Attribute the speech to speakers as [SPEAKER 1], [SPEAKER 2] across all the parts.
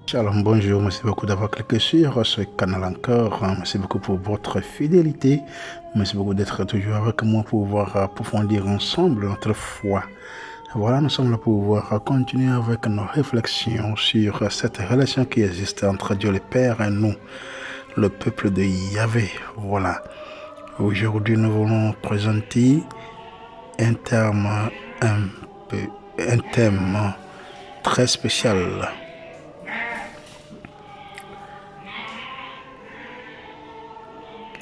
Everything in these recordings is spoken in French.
[SPEAKER 1] Shalom, bonjour, merci beaucoup d'avoir cliqué sur ce canal encore. Merci beaucoup pour votre fidélité. Merci beaucoup d'être toujours avec moi pour pouvoir approfondir ensemble notre foi. Voilà, nous sommes là pour pouvoir continuer avec nos réflexions sur cette relation qui existe entre Dieu le Père et nous, le peuple de Yahvé. Voilà. Aujourd'hui, nous voulons présenter un thème très spécial.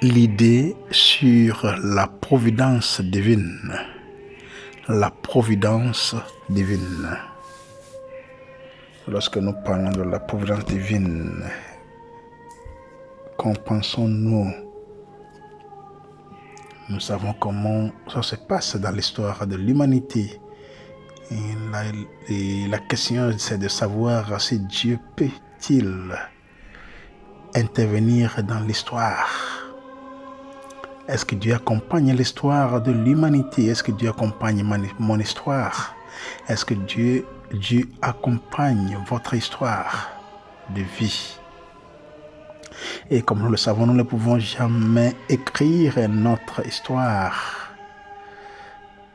[SPEAKER 1] L'idée sur la providence divine. La providence divine. Lorsque nous parlons de la providence divine, qu'en pensons-nous? Nous savons comment ça se passe dans l'histoire de l'humanité. Et la question, c'est de savoir si Dieu peut-il intervenir dans l'histoire. Est-ce que Dieu accompagne l'histoire de l'humanité? Est-ce que Dieu accompagne mon histoire? Est-ce que Dieu accompagne votre histoire de vie? Et comme nous le savons, nous ne pouvons jamais écrire notre histoire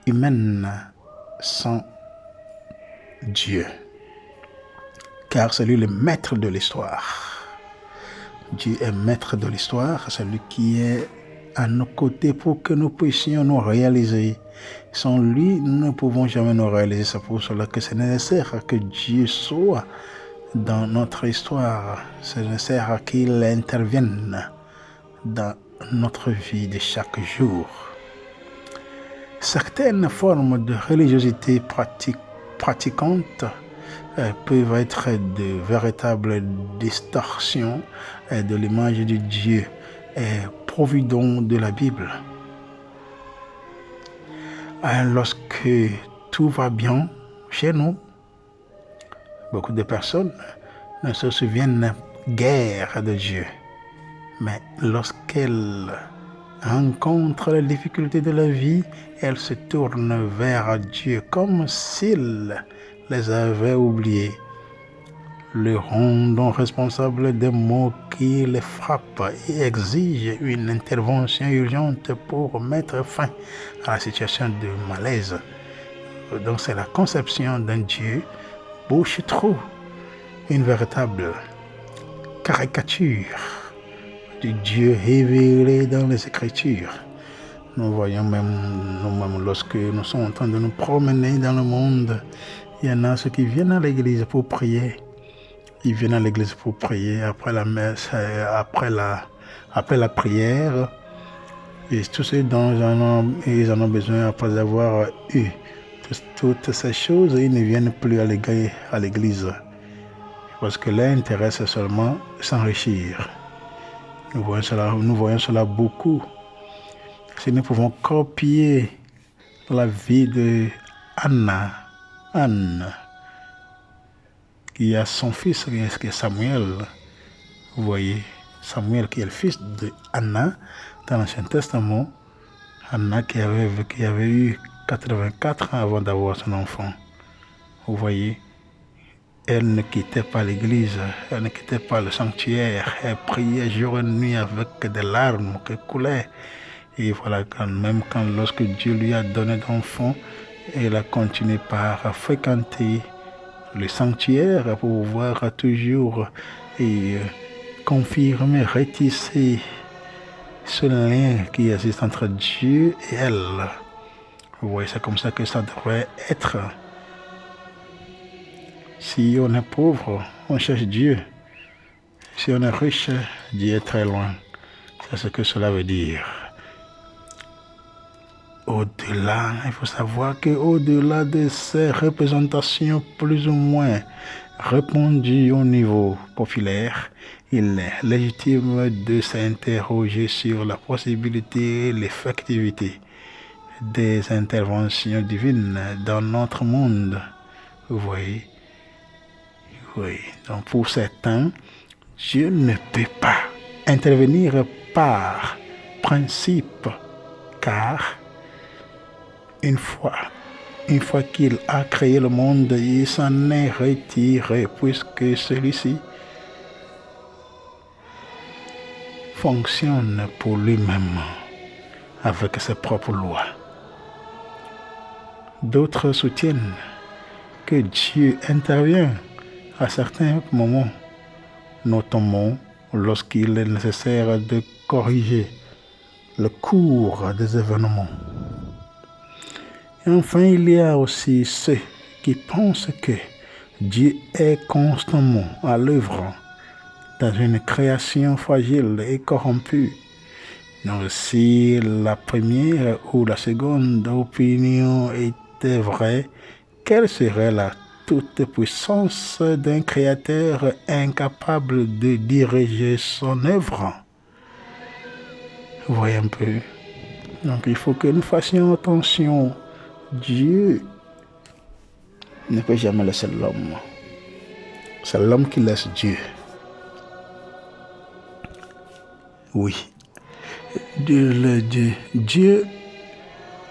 [SPEAKER 1] humaine sans Dieu. Car c'est lui le maître de l'histoire. Dieu est maître de l'histoire, c'est lui qui est à nos côtés pour que nous puissions nous réaliser. Sans lui, nous ne pouvons jamais nous réaliser. C'est pour cela que c'est nécessaire que Dieu soit dans notre histoire. C'est nécessaire qu'il intervienne dans notre vie de chaque jour. Certaines formes de religiosité pratiquantes peuvent être de véritables distorsions de l'image de Dieu provident de la Bible. Lorsque tout va bien chez nous, beaucoup de personnes ne se souviennent guère de Dieu. Mais lorsqu'elles rencontrent les difficultés de la vie, elles se tournent vers Dieu comme s'il les avait oubliés, le rendant responsable des maux qui les frappent et exige une intervention urgente pour mettre fin à la situation de malaise. Donc c'est la conception d'un Dieu bouche-trou, une véritable caricature du Dieu révélé dans les Écritures. Nous voyons nous-mêmes lorsque nous sommes en train de nous promener dans le monde, il y en a ceux qui viennent à l'église pour prier. Ils viennent à l'église pour prier après la messe, après la prière. Et tout ce dont ils en ont besoin après avoir eu toutes ces choses, ils ne viennent plus à l'église. Parce que leur intérêt, c'est seulement s'enrichir. Nous voyons cela beaucoup. Si nous pouvons copier la vie de Anne, qui a son fils, qui est Samuel. Vous voyez, Samuel qui est le fils de Anna dans l'Ancien Testament. Anna qui avait eu 84 ans avant d'avoir son enfant. Vous voyez, elle ne quittait pas l'église, elle ne quittait pas le sanctuaire. Elle priait jour et nuit avec des larmes qui coulaient. Et voilà, lorsque Dieu lui a donné d'enfants, elle a continué par fréquenter le sanctuaire pour pouvoir toujours confirmer, retisser ce lien qui existe entre Dieu et elle. Vous voyez, c'est comme ça que ça devrait être. Si on est pauvre, on cherche Dieu. Si on est riche, Dieu est très loin. C'est ce que cela veut dire. Au-delà, il faut savoir qu'au-delà de ces représentations plus ou moins répandues au niveau populaire, il est légitime de s'interroger sur la possibilité et l'effectivité des interventions divines dans notre monde. Vous voyez? Oui. Donc pour certains, Dieu ne peut pas intervenir par principe, car une fois qu'il a créé le monde, il s'en est retiré, puisque celui-ci fonctionne pour lui-même avec ses propres lois. D'autres soutiennent que Dieu intervient à certains moments, notamment lorsqu'il est nécessaire de corriger le cours des événements. Et enfin, il y a aussi ceux qui pensent que Dieu est constamment à l'œuvre dans une création fragile et corrompue. Donc, si la première ou la seconde opinion était vraie, quelle serait la toute-puissance d'un créateur incapable de diriger son œuvre? Vous voyez un peu. Donc, il faut que nous fassions attention. Dieu ne peut jamais laisser l'homme. C'est l'homme qui laisse Dieu. Oui. Dieu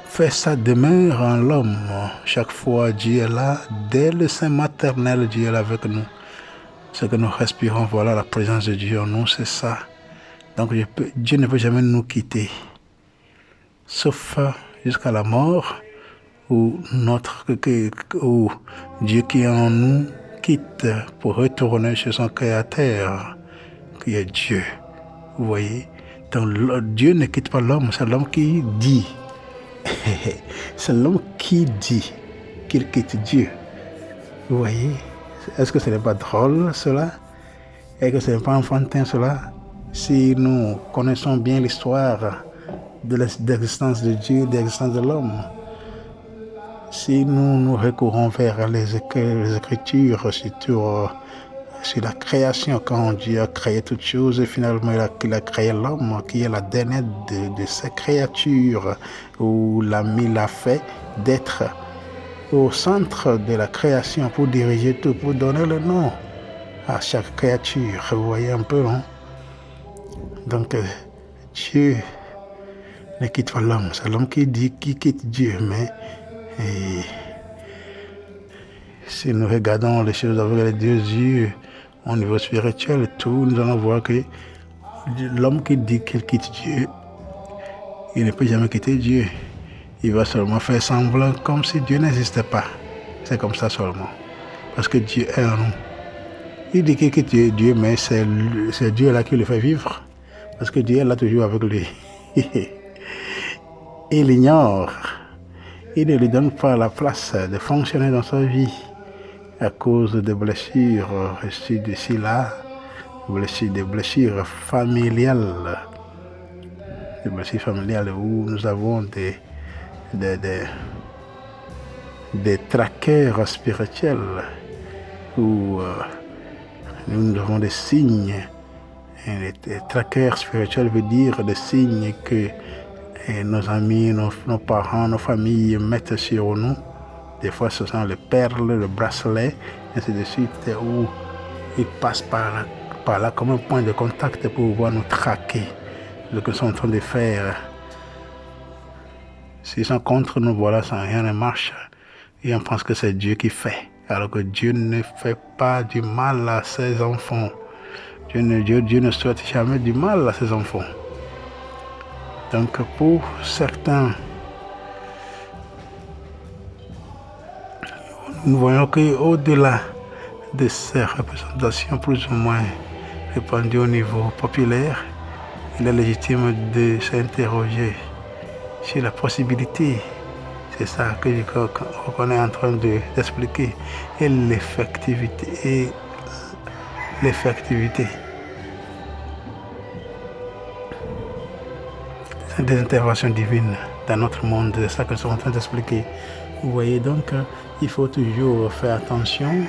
[SPEAKER 1] fait sa demeure en l'homme. Chaque fois, Dieu est là. Dès le sein maternel, Dieu est là avec nous. Ce que nous respirons, voilà la présence de Dieu en nous, c'est ça. Donc Dieu ne peut jamais nous quitter. Sauf jusqu'à la mort, où Dieu qui est en nous quitte pour retourner chez son Créateur, qui est Dieu. Vous voyez? Donc Dieu ne quitte pas l'homme, c'est l'homme qui dit. C'est l'homme qui dit qu'il quitte Dieu. Vous voyez? Est-ce que ce n'est pas drôle cela? Est-ce que ce n'est pas enfantin cela? Si nous connaissons bien l'histoire de l'existence de Dieu, de l'existence de l'homme, si nous recourons vers les Écritures, surtout sur la création, quand Dieu a créé toutes choses, et finalement il a créé l'homme, qui est la dernière de ces créatures, où il a fait d'être au centre de la création pour diriger tout, pour donner le nom à chaque créature. Vous voyez un peu, non? Donc, Dieu ne quitte pas l'homme. C'est l'homme qui quitte Dieu. Mais si nous regardons les choses avec les deux yeux, au niveau spirituel, tout, nous allons voir que l'homme qui dit qu'il quitte Dieu, il ne peut jamais quitter Dieu. Il va seulement faire semblant comme si Dieu n'existait pas. C'est comme ça seulement. Parce que Dieu est en nous. Il dit qu'il quitte Dieu, mais c'est Dieu là qui le fait vivre. Parce que Dieu est là toujours avec lui. Il l'ignore. Il ne lui donne pas la place de fonctionner dans sa vie à cause de blessures reçues d'ici là, des blessures familiales. Des blessures familiales où nous avons des traqueurs spirituels, où nous avons des signes. Et les traqueurs spirituels veut dire des signes que nos amis, nos parents, nos familles mettent sur nous. Des fois, ce sont les perles, le bracelet, ainsi de suite, où ils passent par là comme un point de contact pour pouvoir nous traquer ce que nous sommes en train de faire. S'ils sont contre nous, voilà, sans rien ne marche. Et on pense que c'est Dieu qui fait. Alors que Dieu ne fait pas du mal à ses enfants. Dieu ne souhaite jamais du mal à ses enfants. Donc pour certains, nous voyons qu'au-delà de ces représentations plus ou moins répandues au niveau populaire, il est légitime de s'interroger sur la possibilité, c'est ça que qu'on est en train d'expliquer, et l'effectivité. Des interventions divines dans notre monde, c'est ça que nous sommes en train d'expliquer. Vous voyez, donc il faut toujours faire attention.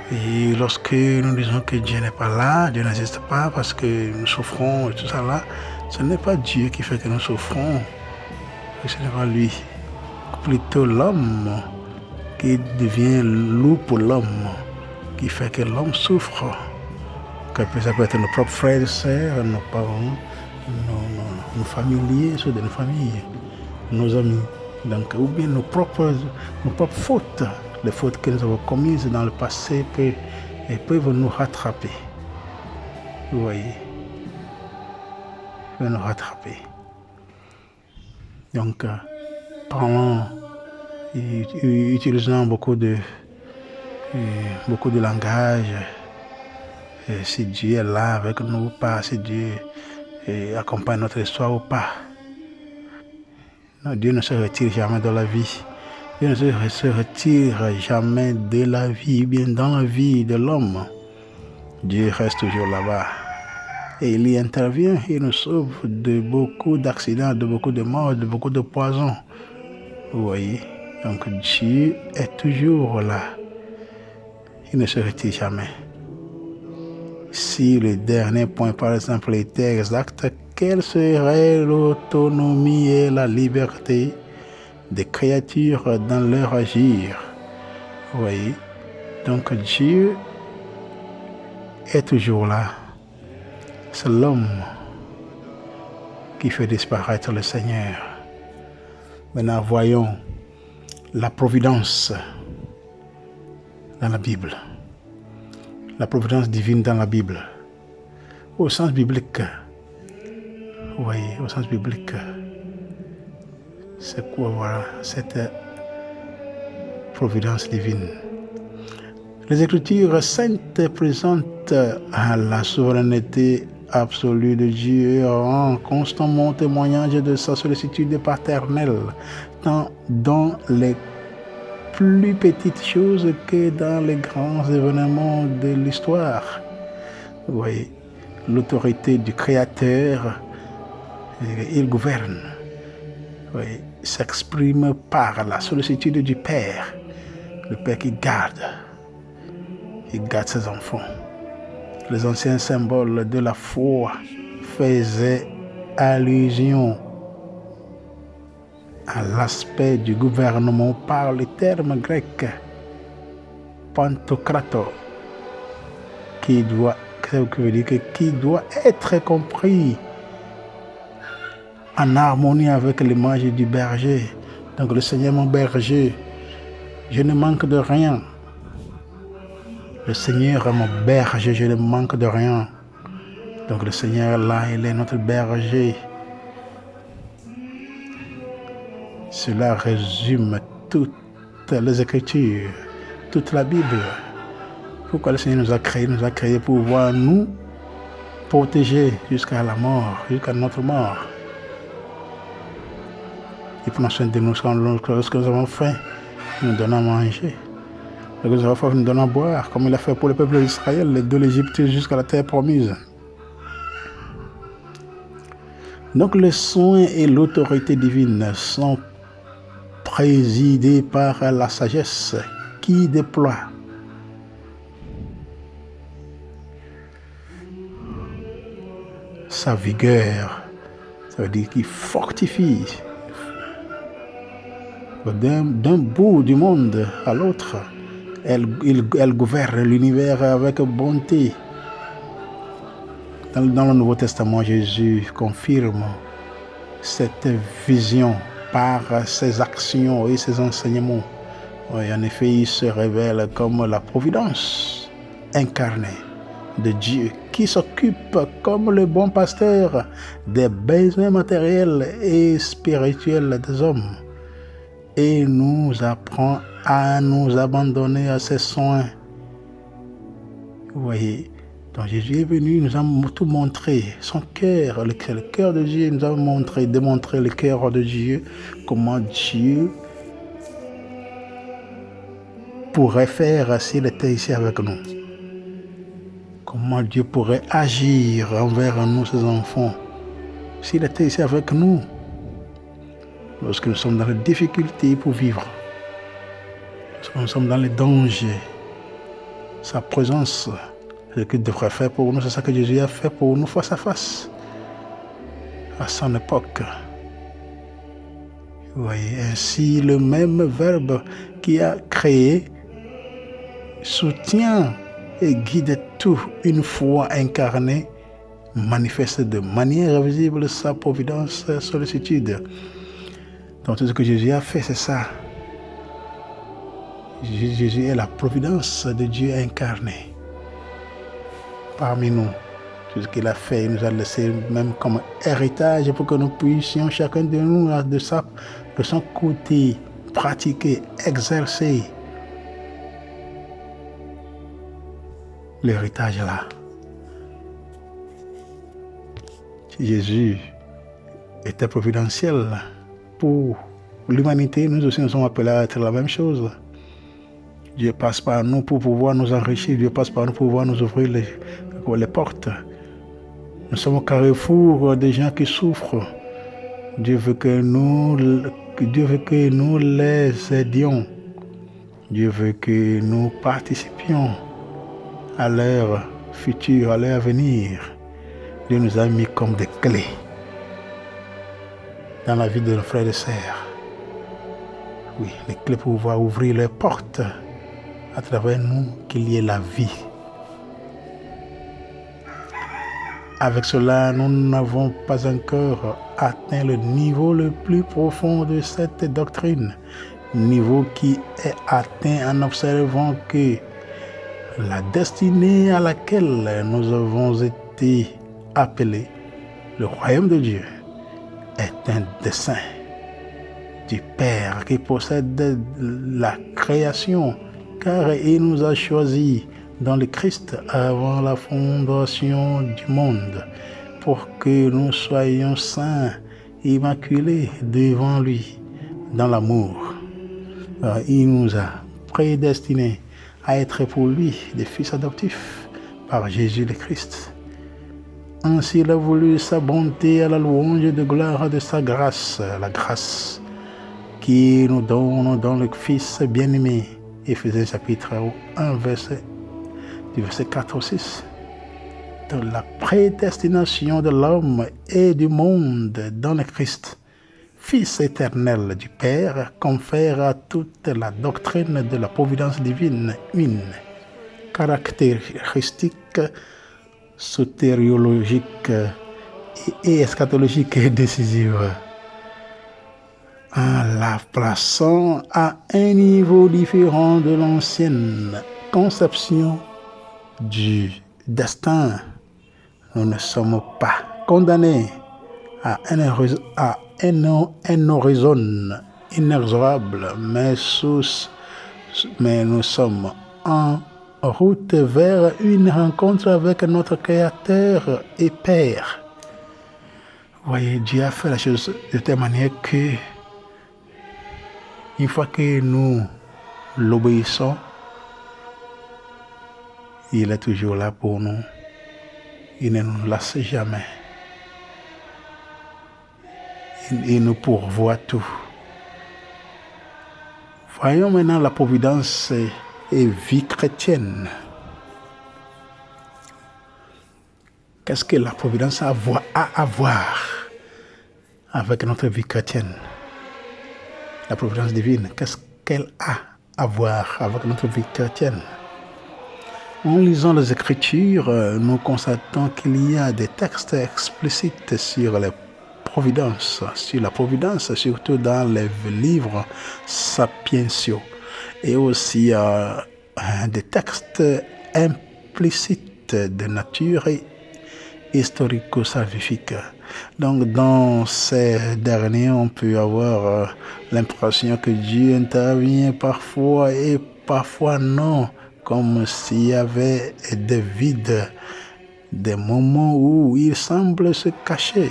[SPEAKER 1] Et lorsque nous disons que Dieu n'est pas là, Dieu n'existe pas parce que nous souffrons et tout ça là, ce n'est pas Dieu qui fait que nous souffrons, ce n'est pas lui. Plutôt l'homme qui devient loup pour l'homme, qui fait que l'homme souffre. Ça peut être nos propres frères et sœurs, nos parents, nos familiers, ceux de nos familles, nos amis, donc, ou bien nos propres fautes, les fautes que nous avons commises dans le passé peuvent nous rattraper. Vous voyez. veut nous rattraper. Donc, parlons, utilisant beaucoup de langage. Si Dieu est là avec nous ou pas, si Dieu accompagne notre histoire ou pas. Non, Dieu ne se retire jamais de la vie. Dieu ne se retire jamais de la vie, bien dans la vie de l'homme. Dieu reste toujours là-bas. Et il y intervient, il nous sauve de beaucoup d'accidents, de beaucoup de morts, de beaucoup de poisons. Vous voyez? Donc Dieu est toujours là. Il ne se retire jamais. Si le dernier point, par exemple, était exact, quelle serait l'autonomie et la liberté des créatures dans leur agir? Vous voyez? Donc Dieu est toujours là. C'est l'homme qui fait disparaître le Seigneur. Maintenant, voyons la providence dans la Bible. La providence divine dans la Bible. Au sens biblique. Vous voyez, au sens biblique. C'est quoi, voilà, cette providence divine? Les Écritures saintes présentent la souveraineté absolue de Dieu en constamment témoignage de sa sollicitude paternelle, tant dans les plus petites choses que dans les grands événements de l'histoire. Vous voyez, l'autorité du Créateur, il gouverne, vous voyez, s'exprime par la sollicitude du Père, le Père qui garde ses enfants. Les anciens symboles de la foi faisaient allusion à l'aspect du gouvernement par le terme grec pantokrator, qui doit être compris en harmonie avec l'image du berger. Donc le Seigneur mon berger, je ne manque de rien. Le Seigneur est mon berger, je ne manque de rien. Donc le Seigneur là, il est notre berger. Cela résume toutes les Écritures, toute la Bible. Pourquoi le Seigneur nous a créés pour pouvoir nous protéger jusqu'à la mort, jusqu'à notre mort. Il prend soin de nous lorsque nous avons faim, il nous donne à manger. Lorsque nous avons faim, il nous donne à boire, comme il a fait pour le peuple d'Israël, de l'Égypte jusqu'à la terre promise. Donc les soins et l'autorité divine sont présidés par la sagesse qui déploie sa vigueur, ça veut dire qu'il fortifie d'un bout du monde à l'autre. Elle gouverne l'univers avec bonté. Dans le Nouveau Testament, Jésus confirme cette vision par ses actions et ses enseignements. Oui, en effet, il se révèle comme la providence incarnée de Dieu qui s'occupe comme le bon pasteur des besoins matériels et spirituels des hommes et nous apprend à nous abandonner à ses soins. Vous voyez, donc Jésus est venu, nous a tout montré, son cœur, le cœur de Dieu, nous a démontré le cœur de Dieu, comment Dieu pourrait faire s'il était ici avec nous. Comment Dieu pourrait agir envers nous, ses enfants, s'il était ici avec nous, lorsque nous sommes dans les difficultés pour vivre, lorsque nous sommes dans les dangers, sa présence, ce qu'il devrait faire pour nous, c'est ça que Jésus a fait pour nous face à face, à son époque. Vous voyez, ainsi le même Verbe qui a créé soutient et guide tout une foi incarnée, manifeste de manière visible sa providence, sa sollicitude. Donc tout ce que Jésus a fait, c'est ça. Jésus est la providence de Dieu incarnée parmi nous. tout ce qu'il a fait, il nous a laissé même comme héritage pour que nous puissions, chacun de nous, de son côté, pratiquer, exercer l'héritage là. Jésus était providentiel pour l'humanité, nous aussi nous sommes appelés à être la même chose. Dieu passe par nous pour pouvoir nous enrichir, Dieu passe par nous pour pouvoir nous ouvrir les portes. Nous sommes au carrefour des gens qui souffrent. Dieu veut que nous les aidions. Dieu veut que nous participions à leur futur, à leur avenir. Dieu nous a mis comme des clés dans la vie de nos frères et sœurs. Oui, les clés pour pouvoir ouvrir les portes à travers nous, qu'il y ait la vie. Avec cela, nous n'avons pas encore atteint le niveau le plus profond de cette doctrine, niveau qui est atteint en observant que la destinée à laquelle nous avons été appelés, le royaume de Dieu, est un dessein du Père qui possède la création, car il nous a choisis dans le Christ avant la fondation du monde, pour que nous soyons saints, immaculés devant lui, dans l'amour. Il nous a prédestinés à être pour lui des fils adoptifs par Jésus le Christ. Ainsi, il a voulu sa bonté à la louange de gloire de sa grâce, la grâce qui nous donne dans le Fils bien-aimé. Éphésiens chapitre 1, verset 4 au 6. De la prédestination de l'homme et du monde dans le Christ, Fils éternel du Père, confère à toute la doctrine de la providence divine une caractéristique sotériologique et eschatologique décisive, en la plaçant à un niveau différent de l'ancienne conception du destin. Nous ne sommes pas condamnés à un horizon inexorable, mais nous sommes en route vers une rencontre avec notre Créateur et Père. Voyez, Dieu a fait la chose de telle manière que, une fois que nous l'obéissons, il est toujours là pour nous. Il ne nous lasse jamais. Il nous pourvoit tout. Voyons maintenant la providence et vie chrétienne. Qu'est-ce que la providence a à voir avec notre vie chrétienne? La providence divine, qu'est-ce qu'elle a à voir avec notre vie chrétienne? En lisant les Écritures, nous constatons qu'il y a des textes explicites sur la providence, surtout dans les livres sapientiaux, et aussi des textes implicites de nature historico-salvifique. Donc, dans ces derniers, on peut avoir l'impression que Dieu intervient parfois et parfois non, comme s'il y avait des vides, des moments où il semble se cacher.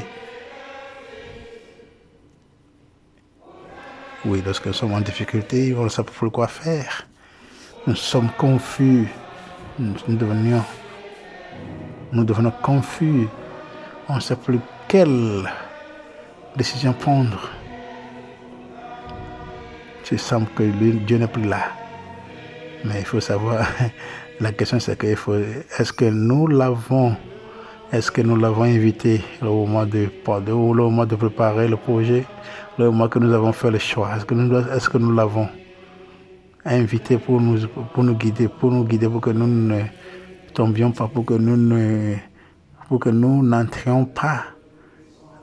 [SPEAKER 1] Oui, lorsque nous sommes en difficulté, on ne sait pas quoi faire. Nous sommes confus. Nous devenons confus. On ne sait plus quelle décision prendre. Il semble que Dieu n'est plus là. Mais il faut savoir, la question c'est que est-ce que nous l'avons invité au moment de préparer le projet, le moment que nous avons fait le choix, est-ce que nous l'avons invité pour nous guider, pour que nous ne tombions pas, pour que nous n'entrions pas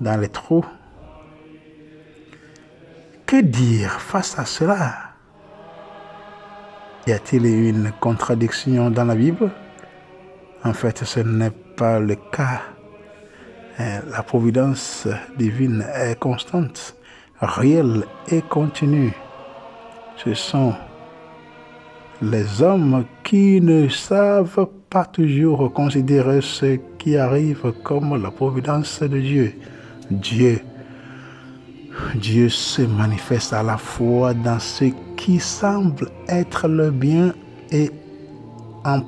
[SPEAKER 1] dans les trous? Que dire face à cela? Y a-t-il une contradiction dans la Bible? En fait, ce n'est pas le cas. La providence divine est constante, réelle et continue. Ce sont les hommes qui ne savent pas toujours considérer ce qui arrive comme la providence de Dieu. Dieu se manifeste à la fois dans ce qui semble être le bien et en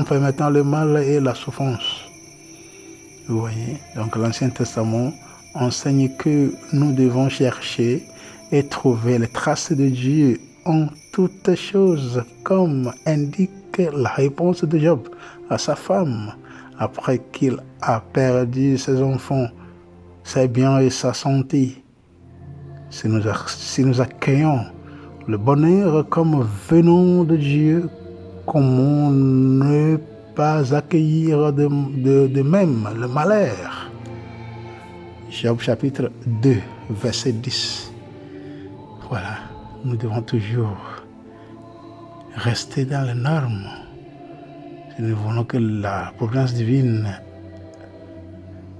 [SPEAKER 1] permettant le mal et la souffrance. Vous voyez, donc l'Ancien Testament enseigne que nous devons chercher et trouver les traces de Dieu en toutes choses, comme indique la réponse de Job à sa femme après qu'il a perdu ses enfants, ses biens et sa santé. Si nous accueillons le bonheur comme venant de Dieu, comment ne pas accueillir de même le malheur? Job chapitre 2, verset 10. Voilà, nous devons toujours rester dans les normes. Si nous voulons que la providence divine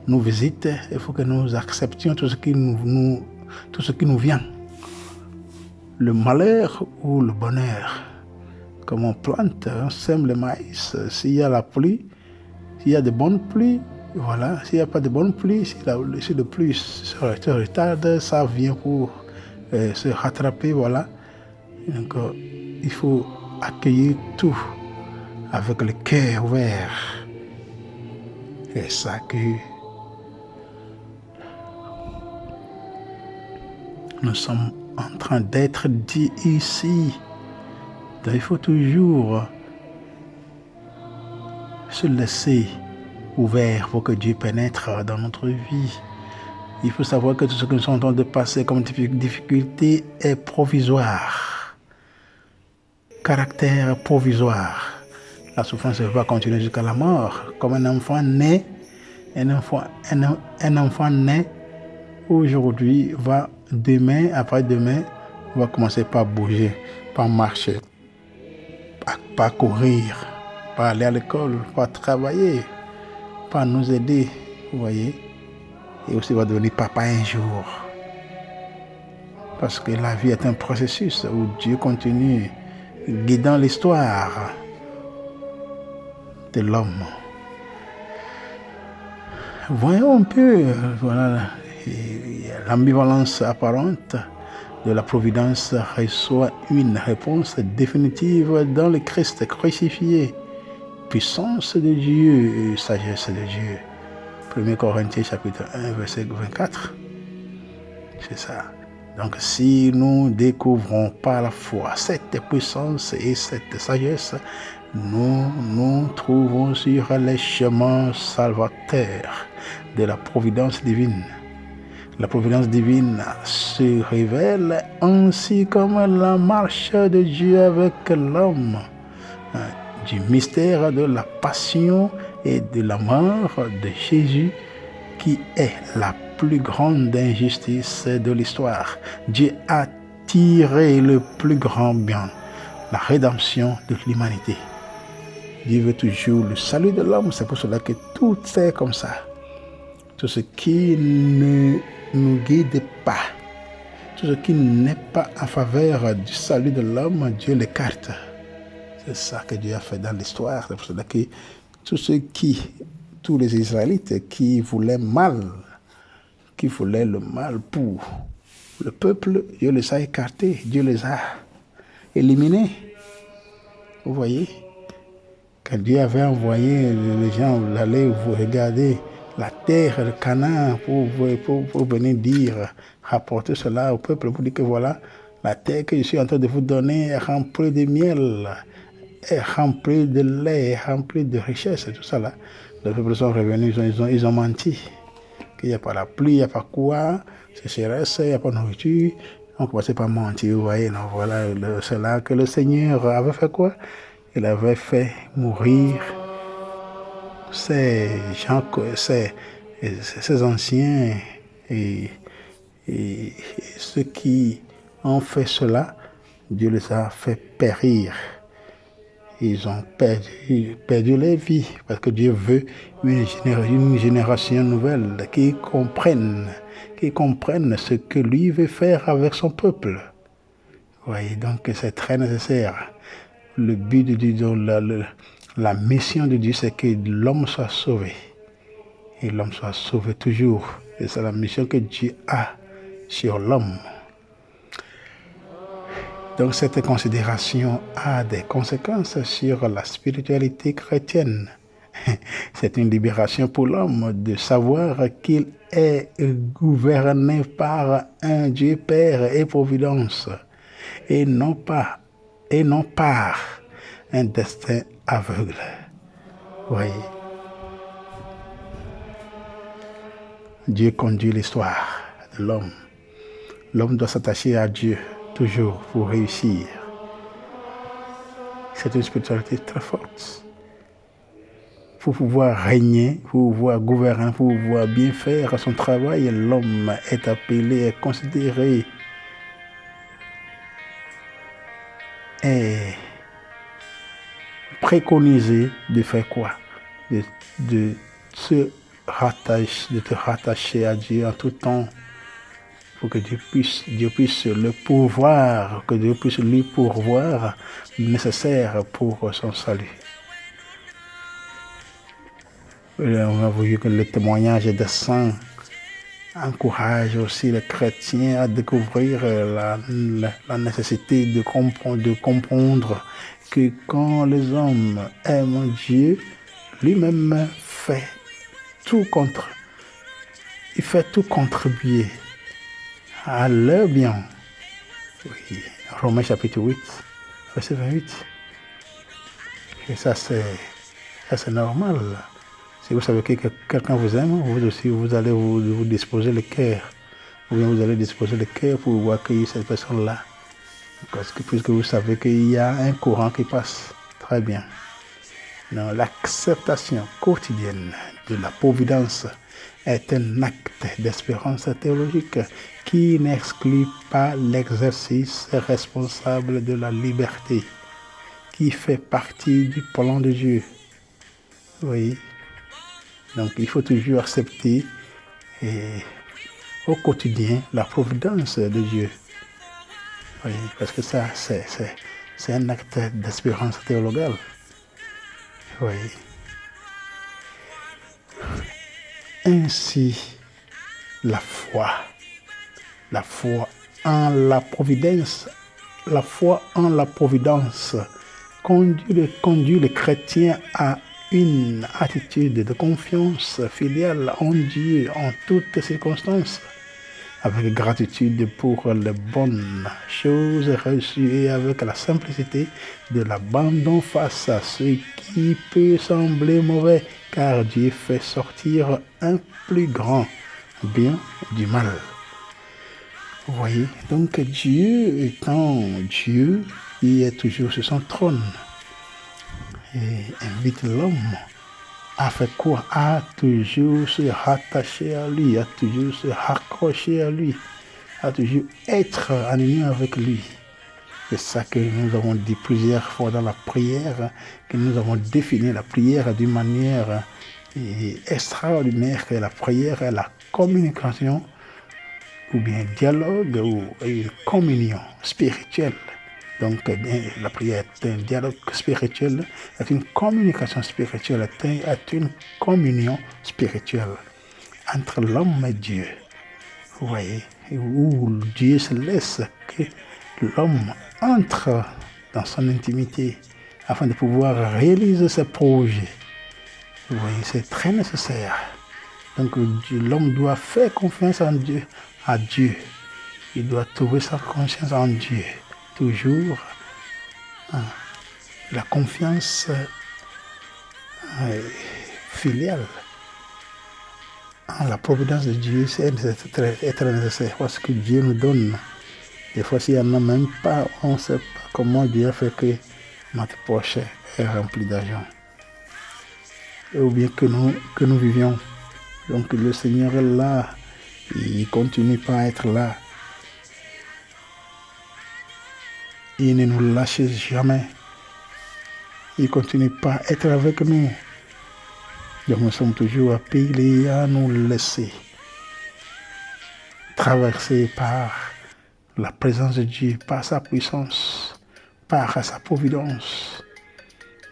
[SPEAKER 1] nous visite, il faut que nous acceptions tout ce qui nous vient. Le malheur ou le bonheur. Comme on plante, on sème le maïs. S'il y a la pluie, s'il y a de bonnes pluies, voilà. S'il n'y a pas de bonnes pluies, si le pluie se retarde, ça vient pour se rattraper, voilà. Donc, il faut accueillir tout avec le cœur ouvert. C'est ça que nous sommes en train d'être dit ici. Donc, il faut toujours se laisser ouvert pour que Dieu pénètre dans notre vie. Il faut savoir que tout ce que nous sommes en train de passer comme difficulté est provisoire. Caractère provisoire. La souffrance ne va pas continuer jusqu'à la mort. Comme un enfant naît, un enfant naît aujourd'hui, va demain, après-demain, va commencer par bouger, par marcher, par courir, par aller à l'école, par travailler, par nous aider, vous voyez. Et aussi va devenir papa un jour. Parce que la vie est un processus où Dieu continue guidant l'histoire de l'homme. Voyons un peu voilà, l'ambivalence apparente de la providence reçoit une réponse définitive dans le Christ crucifié. Puissance de Dieu et sagesse de Dieu. 1 Corinthiens chapitre 1, verset 24. C'est ça. Donc si nous découvrons par la foi cette puissance et cette sagesse, nous nous trouvons sur les chemins salvateurs de la providence divine. La providence divine se révèle ainsi comme la marche de Dieu avec l'homme, du mystère de la passion et de la mort de Jésus, qui est la plus grande injustice de l'histoire. Dieu a tiré le plus grand bien, la rédemption de l'humanité. Dieu veut toujours le salut de l'homme, c'est pour cela que tout est comme ça. Tout ce qui ne nous guide pas, tout ce qui n'est pas en faveur du salut de l'homme, Dieu l'écarte. C'est ça que Dieu a fait dans l'histoire. C'est pour cela que tous les Israélites qui voulaient le mal pour le peuple, Dieu les a écartés, Dieu les a éliminés. Vous voyez, quand Dieu avait envoyé les gens aller vous regarder la terre de Canaan pour venir dire, rapporter cela au peuple, pour dire que voilà, la terre que je suis en train de vous donner est remplie de miel, est remplie de lait, est remplie de richesses et tout ça là. Les peuples sont revenus, ils ont menti. Qu'il n'y a pas la pluie, il n'y a pas quoi, c'est sécheresse, il n'y a pas de nourriture. On commençait par mentir, vous voyez. Donc voilà, c'est là que le Seigneur avait fait quoi? Il avait fait mourir ces gens, ces anciens et ceux qui ont fait cela, Dieu les a fait périr. ils ont perdu leur vie, parce que Dieu veut une génération nouvelle qui comprenne ce que lui veut faire avec son peuple. Oui, donc c'est très nécessaire. Le but de Dieu, la mission de Dieu, c'est que l'homme soit sauvé. Et l'homme soit sauvé toujours. Et c'est la mission que Dieu a sur l'homme. Donc cette considération a des conséquences sur la spiritualité chrétienne. C'est une libération pour l'homme de savoir qu'il est gouverné par un Dieu Père et Providence, et non par un destin aveugle. Oui. Dieu conduit l'histoire de l'homme. L'homme doit s'attacher à Dieu toujours pour réussir. C'est une spiritualité très forte. Pour pouvoir régner, pour pouvoir gouverner, pour pouvoir bien faire son travail, l'homme est appelé, est considéré, est préconisé de faire quoi? De te rattacher à Dieu en tout temps, pour que Dieu puisse le pourvoir, que Dieu puisse lui pourvoir le nécessaire pour son salut. On a vu que le témoignage des saints encourage aussi les chrétiens à découvrir la nécessité de comprendre que quand les hommes aiment Dieu, lui-même fait tout contribuer à leur bien. Oui. Romains chapitre 8, verset 28. Et ça c'est normal. Si vous savez que quelqu'un vous aime, vous aussi, vous allez vous disposer le cœur. Ou bien vous allez disposer le cœur pour accueillir cette personne-là. Parce que puisque vous savez qu'il y a un courant qui passe. Très bien. Non, l'acceptation quotidienne de la providence est un acte d'espérance théologique qui n'exclut pas l'exercice responsable de la liberté, qui fait partie du plan de Dieu. Oui. Donc il faut toujours accepter au quotidien la providence de Dieu. Oui, parce que ça, c'est un acte d'espérance théologale. Oui. Ainsi, la foi en la providence conduit le chrétien à une attitude de confiance fidèle en Dieu en toutes circonstances, avec gratitude pour les bonnes choses reçues et avec la simplicité de l'abandon face à ce qui peut sembler mauvais, car Dieu fait sortir un plus grand bien du mal. Vous voyez, donc Dieu étant Dieu, il est toujours sur son trône et invite l'homme à faire quoi? À toujours se rattacher à lui, à toujours se raccrocher à lui, à toujours être en union avec lui. C'est ça que nous avons dit plusieurs fois dans la prière, que nous avons défini la prière d'une manière extraordinaire, que la prière est la communication, ou bien dialogue, ou une communion spirituelle. Donc la prière est un dialogue spirituel, est une communication spirituelle, est une communion spirituelle entre l'homme et Dieu. Vous voyez, où Dieu se laisse que l'homme entre dans son intimité afin de pouvoir réaliser ses projets. Vous voyez, c'est très nécessaire. Donc l'homme doit faire confiance en Dieu, à Dieu. Il doit trouver sa conscience en Dieu. Toujours la confiance filiale en la providence de Dieu, c'est très nécessaire parce que Dieu nous donne. Des fois, s'il n'y en a même pas, on ne sait pas comment Dieu a fait que notre poche est remplie d'argent. Ou bien que nous vivions. Donc le Seigneur est là, il continue pas à être là. Il ne nous lâche jamais. il continue pas à être avec nous. Donc nous sommes toujours appelés à nous laisser traverser par la présence de Dieu, par sa puissance, par sa providence.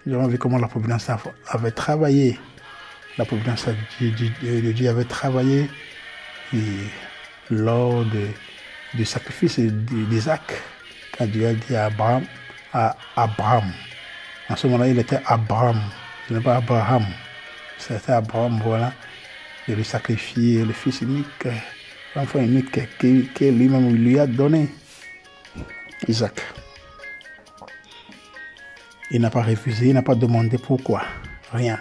[SPEAKER 1] Nous avons vu comment la providence avait travaillé. La providence de Dieu avait travaillé lors du sacrifice d'Isaac, quand Dieu a dit à Abraham. En ce moment-là, il était Abraham, ce n'est pas Abraham. C'était Abraham, voilà, de lui sacrifier le fils unique, l'enfant unique que lui-même lui a donné, Isaac. Il n'a pas refusé, il n'a pas demandé pourquoi, rien.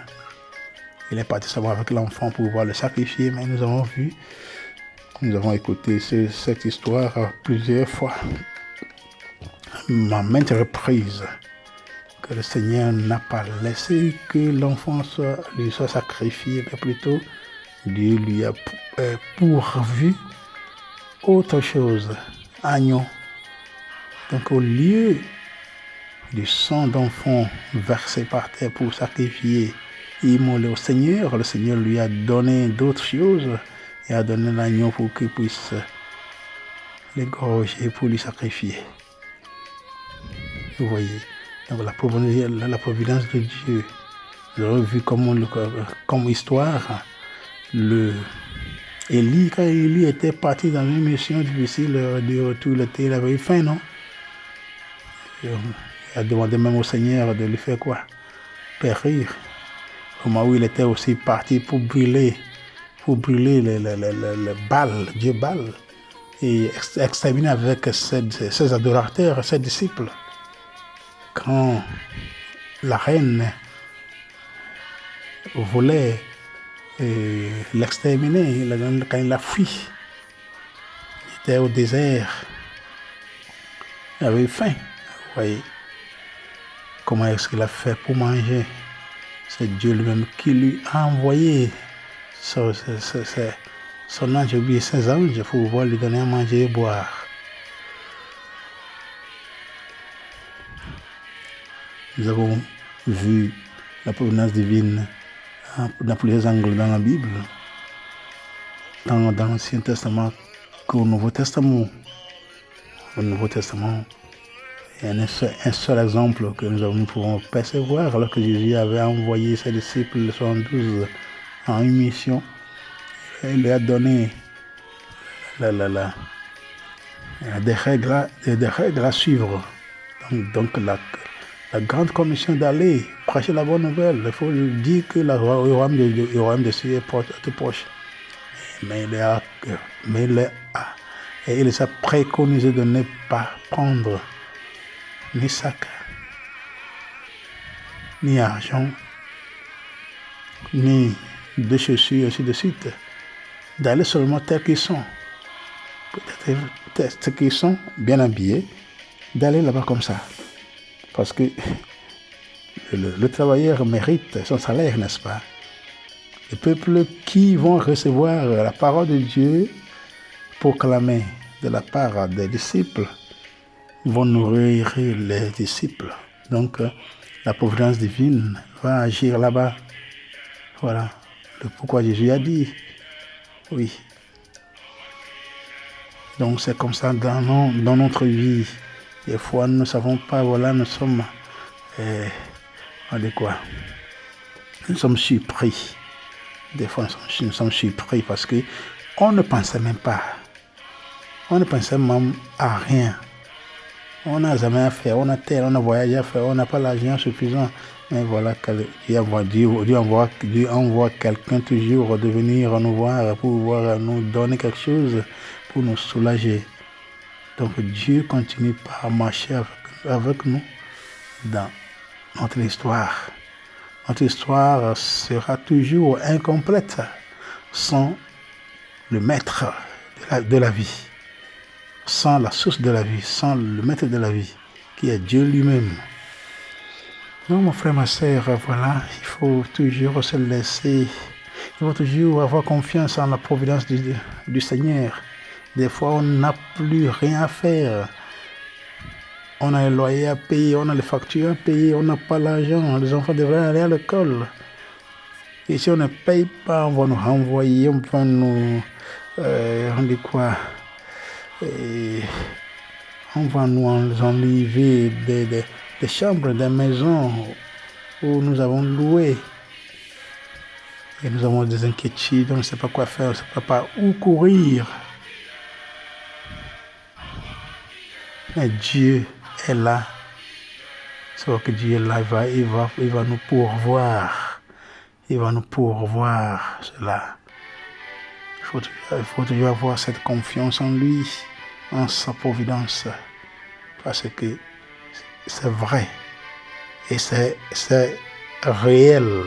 [SPEAKER 1] Il est parti seulement avec l'enfant pour pouvoir le sacrifier, mais nous avons vu, nous avons écouté cette histoire plusieurs fois, à maintes reprises, que le Seigneur n'a pas laissé que l'enfant lui soit sacrifié, mais plutôt Dieu lui a pourvu autre chose, agneau. Donc au lieu du sang d'enfant versé par terre pour sacrifier et immoler au Seigneur, le Seigneur lui a donné d'autres choses et a donné l'agneau pour qu'il puisse l'égorger pour lui sacrifier. Vous voyez, donc la providence de Dieu. Nous avons vu comme histoire, Élie, quand Élie était parti dans une mission difficile, de retour, il avait eu faim, non? Il a demandé même au Seigneur de lui faire quoi? Périr. Au moment où il était aussi parti pour brûler le Baal, Dieu Baal, et exterminer avec ses adorateurs, ses disciples. Quand la reine voulait l'exterminer, quand il a fui, il était au désert, il avait faim. Vous voyez comment est-ce qu'il a fait pour manger? C'est Dieu lui-même qui lui a envoyé son ange, oublié ses anges, pour pouvoir lui donner à manger et boire. Nous avons vu la providence divine dans plusieurs angles dans la Bible, tant dans l'Ancien Testament qu'au Nouveau Testament. Au Nouveau Testament, il y a un seul exemple que nous pouvons percevoir alors que Jésus avait envoyé ses disciples, les 72, en une mission. Il leur a donné des règles à suivre. Donc la grande commission d'aller prêcher la bonne nouvelle. Il faut dire que le royaume de Dieu est tout proche. Mais il les a préconisé de ne pas prendre ni sac, ni argent, ni de chaussures, ainsi de suite. D'aller seulement tels qu'ils sont. Peut-être tels qu'ils sont, bien habillés, d'aller là-bas comme ça. Parce que le travailleur mérite son salaire, n'est-ce pas? Les peuples qui vont recevoir la parole de Dieu proclamée de la part des disciples vont nourrir les disciples. Donc, la providence divine va agir là-bas. Voilà pourquoi Jésus a dit. Oui. Donc, c'est comme ça dans notre vie. Des fois, nous ne savons pas, voilà, nous sommes, nous sommes surpris. Des fois, nous sommes surpris parce que on ne pensait même pas. On ne pensait même à rien. On n'a jamais à faire, on a voyagé à faire, on n'a pas l'argent suffisant. Mais voilà, Dieu envoie quelqu'un toujours de venir nous voir pour pouvoir nous donner quelque chose pour nous soulager. Donc Dieu continue par marcher avec nous dans notre histoire. Notre histoire sera toujours incomplète sans le maître de la vie, sans la source de la vie, sans le maître de la vie, qui est Dieu lui-même. Donc mon frère, ma sœur, voilà, il faut toujours se laisser, il faut toujours avoir confiance en la providence du Seigneur. Des fois, on n'a plus rien à faire. on a les loyers à payer, on a les factures à payer, on n'a pas l'argent, les enfants devraient aller à l'école. Et si on ne paye pas, on va nous renvoyer, on va nous... on dit quoi? On va nous enlever des chambres, des maisons où nous avons loué. Et nous avons des inquiétudes, on ne sait pas quoi faire, on ne sait pas par où courir. Mais Dieu est là. C'est vrai que Dieu est là, il va nous pourvoir. Il va nous pourvoir cela. Il faut toujours avoir cette confiance en lui, en sa providence. Parce que c'est vrai et c'est réel.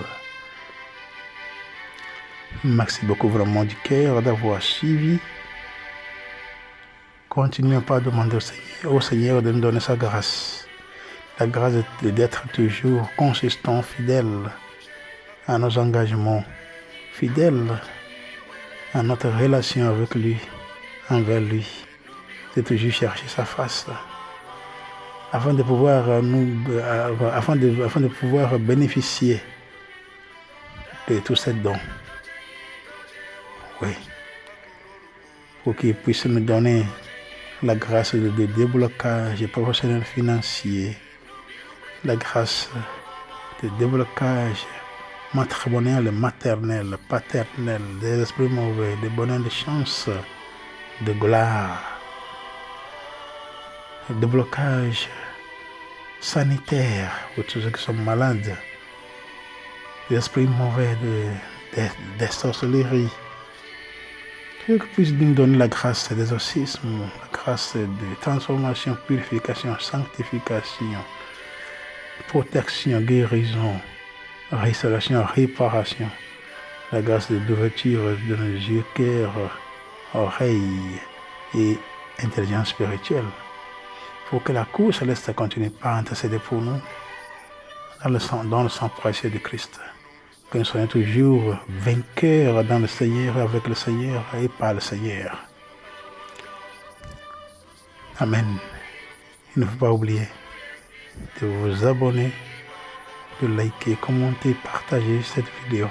[SPEAKER 1] Merci beaucoup vraiment du cœur d'avoir suivi. Continuons pas à demander au Seigneur de nous donner sa grâce. La grâce d'être toujours consistant, fidèle à nos engagements, fidèle à notre relation avec lui, envers lui, de toujours chercher sa face, afin de pouvoir afin de pouvoir bénéficier de tous ces dons. Oui. Pour qu'il puisse nous donner la grâce de déblocage professionnel financier, la grâce de déblocage matrimonial, maternel, paternel, des esprits mauvais, des bonheurs de chance, de gloire, de déblocage sanitaire pour tous ceux qui sont malades, des esprits mauvais, des sorcelleries. Dieu puisse nous donner la grâce d'exorcisme, la grâce de transformation, purification, sanctification, protection, guérison, restauration, réparation, la grâce d'ouverture de nos yeux, cœur, oreilles et intelligence spirituelle, pour que la cour céleste continue par intercéder pour nous dans le sang précieux de Christ. Que nous soyons toujours vainqueurs dans le Seigneur, avec le Seigneur et par le Seigneur. Amen. Il ne faut pas oublier de vous abonner, de liker, commenter, partager cette vidéo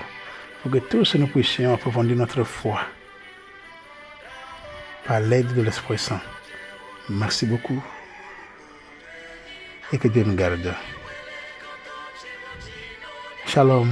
[SPEAKER 1] pour que tous nous puissions approfondir notre foi par l'aide de l'Esprit Saint. Merci beaucoup et que Dieu nous garde. Shalom.